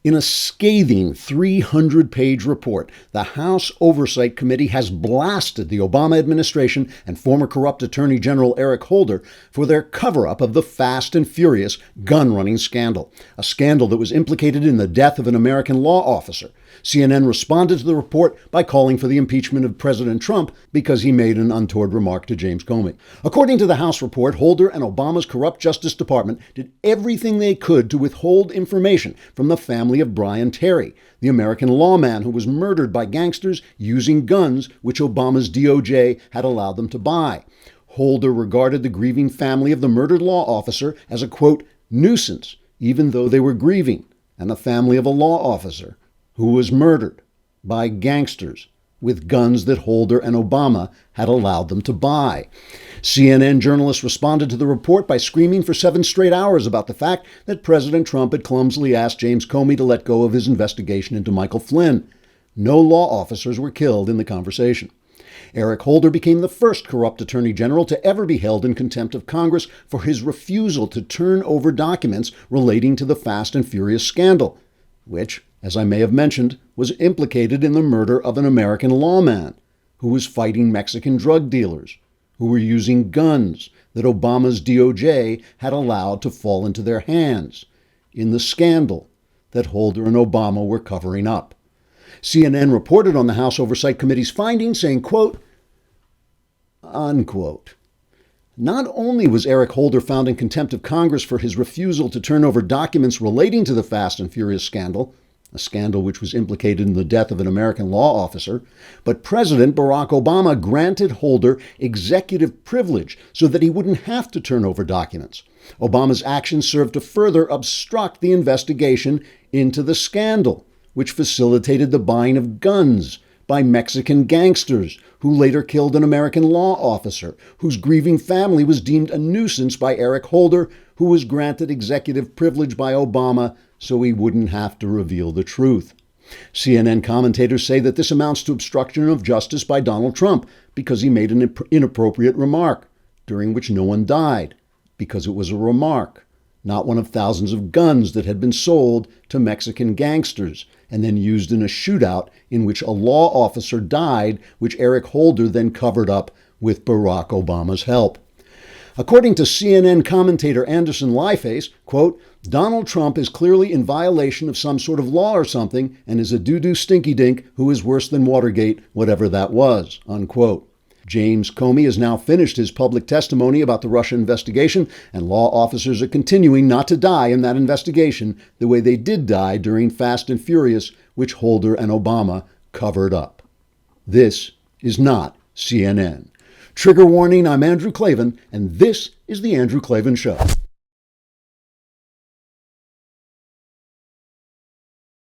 In a scathing 300-page report, the House Oversight Committee has blasted the Obama administration and former corrupt Attorney General Eric Holder for their cover-up of the Fast and Furious gun-running scandal, a scandal that was implicated in the death of an American law officer. CNN responded to the report by calling for the impeachment of President Trump because he made an untoward remark to James Comey. According to the House report, Holder and Obama's corrupt Justice Department did everything they could to withhold information from the family of Brian Terry, the American lawman who was murdered by gangsters using guns which Obama's DOJ had allowed them to buy. Holder regarded the grieving family of the murdered law officer as a, quote, nuisance, even though they were grieving, and the family of a law officer who was murdered by gangsters with guns that Holder and Obama had allowed them to buy. CNN journalists responded to the report by screaming for 7 straight hours about the fact that President Trump had clumsily asked James Comey to let go of his investigation into Michael Flynn. No law officers were killed in the conversation. Eric Holder became the first corrupt attorney general to ever be held in contempt of Congress for his refusal to turn over documents relating to the Fast and Furious scandal, which, as I may have mentioned, was implicated in the murder of an American lawman who was fighting Mexican drug dealers who were using guns that Obama's DOJ had allowed to fall into their hands in the scandal that Holder and Obama were covering up. CNN reported on the House Oversight Committee's findings saying, quote, unquote, not only was Eric Holder found in contempt of Congress for his refusal to turn over documents relating to the Fast and Furious scandal, a scandal which was implicated in the death of an American law officer, but President Barack Obama granted Holder executive privilege so that he wouldn't have to turn over documents. Obama's actions served to further obstruct the investigation into the scandal, which facilitated the buying of guns by Mexican gangsters who later killed an American law officer, whose grieving family was deemed a nuisance by Eric Holder, who was granted executive privilege by Obama so he wouldn't have to reveal the truth. CNN commentators say that this amounts to obstruction of justice by Donald Trump because he made an inappropriate remark, during which no one died, because it was a remark, not one of thousands of guns that had been sold to Mexican gangsters and then used in a shootout in which a law officer died, which Eric Holder then covered up with Barack Obama's help. According to CNN commentator Anderson Lieface, quote, Donald Trump is clearly in violation of some sort of law or something and is a doo-doo stinky-dink who is worse than Watergate, whatever that was, unquote. James Comey has now finished his public testimony about the Russia investigation, and law officers are continuing not to die in that investigation the way they did die during Fast and Furious, which Holder and Obama covered up. This is not CNN. Trigger warning, I'm Andrew Klavan, and this is The Andrew Klavan Show.